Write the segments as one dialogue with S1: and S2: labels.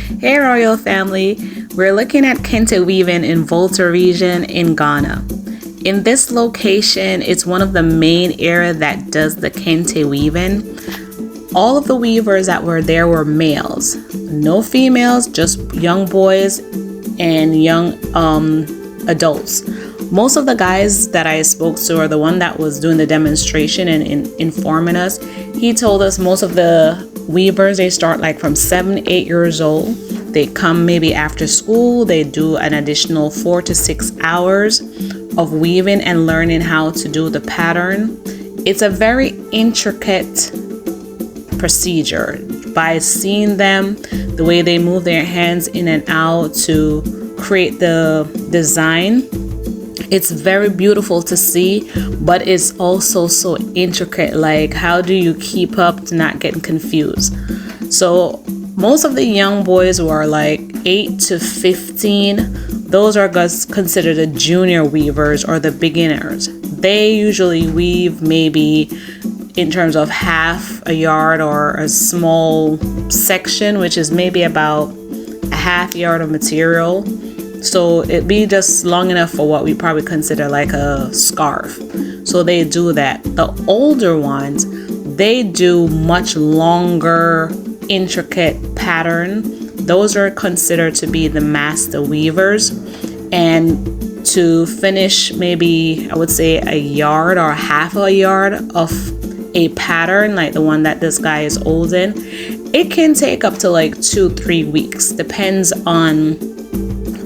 S1: Hey Royal family, we're looking at Kente weaving in Volta region in Ghana. In this location, it's one of the main areas that does the Kente weaving. All of the weavers that were there were males, no females, just young boys and young adults. Most of the guys that I spoke to, or the one that was doing the demonstration and informing us, he told us most of the weavers, they start like from 7, 8 years old. They come maybe after school, they do an additional 4 to 6 hours of weaving and learning how to do the pattern. It's a very intricate procedure. By seeing them, the way they move their hands in and out to create the design, it's very beautiful to see, but it's also so intricate. Like, how do you keep up to not getting confused? So most of the young boys who are like 8 to 15, those are considered the junior weavers or the beginners. They usually weave maybe in terms of half a yard or a small section, which is maybe about a half yard of material. So it'd be just long enough for what we probably consider like a scarf. So they do that. The older ones, they do much longer, intricate pattern. Those are considered to be the master weavers. And to finish maybe, I would say, a yard or half a yard of a pattern like the one that this guy is holding, it can take up to like 2-3 weeks. Depends on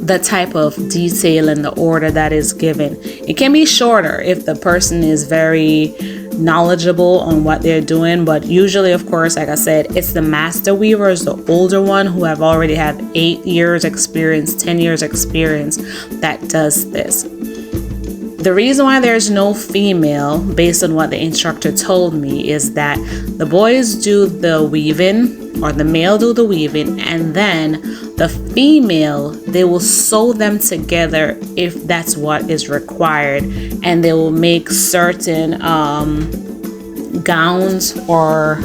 S1: the type of detail and the order that is given. It can be shorter if the person is very knowledgeable on what they're doing, but usually, of course, like I said, it's the master weavers, the older one who have already had 8 years experience, 10 years experience, that does this. The reason why there's no female, based on what the instructor told me, is that the boys do the weaving, or the male do the weaving, and then the female, they will sew them together if that's what is required, and they will make certain gowns or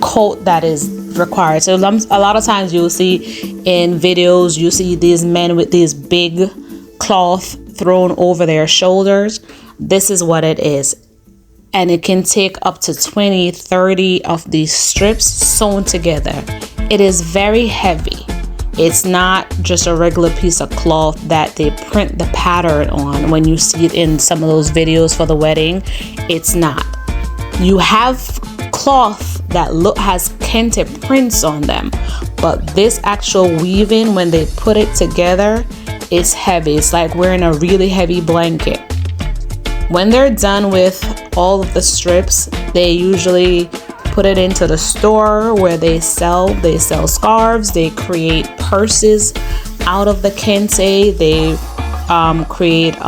S1: coat that is required. So a lot of times you'll see in videos, you see these men with these big cloth thrown over their shoulders. This is what it is. And it can take up to 20-30 of these strips sewn together. It is very heavy. It's not just a regular piece of cloth that they print the pattern on. When you see it in some of those videos for the wedding, it's not. You have cloth that has Kente prints on them, but this actual weaving, when they put it together, it's heavy. It's like wearing a really heavy blanket. When they're done with all of the strips, they usually put it into the store where they sell scarves. They create purses out of the Kente. They create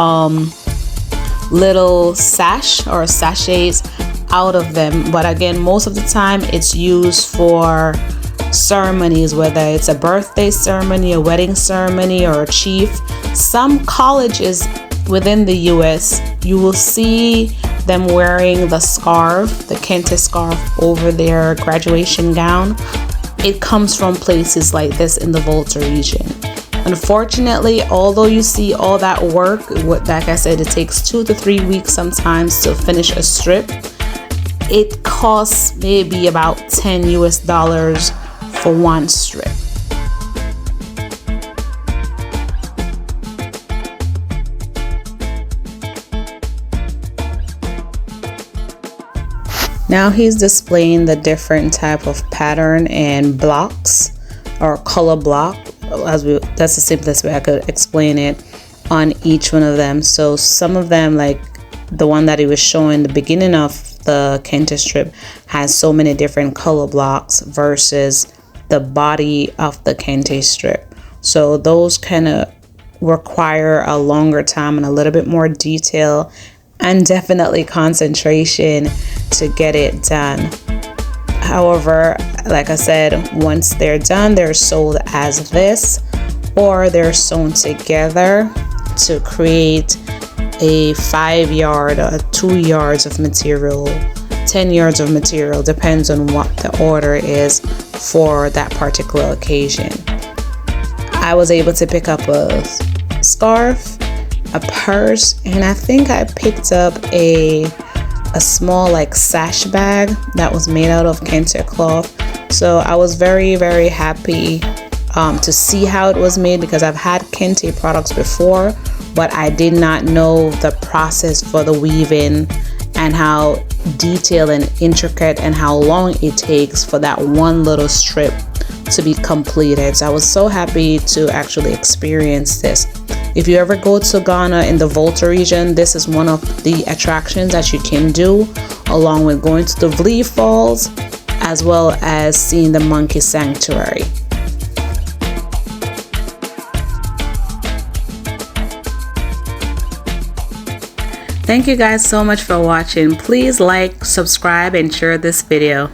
S1: little sash or sachets out of them. But again, most of the time it's used for ceremonies, whether it's a birthday ceremony, a wedding ceremony, or a chief. Some colleges within the US, you will see them wearing the scarf, the Kente scarf, over their graduation gown. It comes from places like this in the Volta region. Unfortunately, although you see all that work, like I said, it takes 2 to 3 weeks sometimes to finish a strip. It costs maybe about $10 US for one strip. Now he's displaying the different type of pattern and blocks or color block. That's the simplest way I could explain it on each one of them. So some of them, like the one that he was showing the beginning of the Kente strip, has so many different color blocks versus the body of the Kente strip. So those kind of require a longer time and a little bit more detail and definitely concentration to get it done. However, like I said, once they're done, they're sold as this, or they're sewn together to create a 5 yard or 2 yards of material, 10 yards of material, depends on what the order is for that particular occasion. I was able to pick up a scarf, a purse, and I think I picked up a small like sash bag that was made out of Kente cloth. So I was very happy to see how it was made, because I've had Kente products before, but I did not know the process for the weaving and how detailed and intricate and how long it takes for that one little strip to be completed. So I was so happy to actually experience this. If you ever go to Ghana in the Volta region, this is one of the attractions that you can do, along with going to the Vliet Falls as well as seeing the monkey sanctuary. Thank you guys so much for watching. Please like, subscribe, and share this video.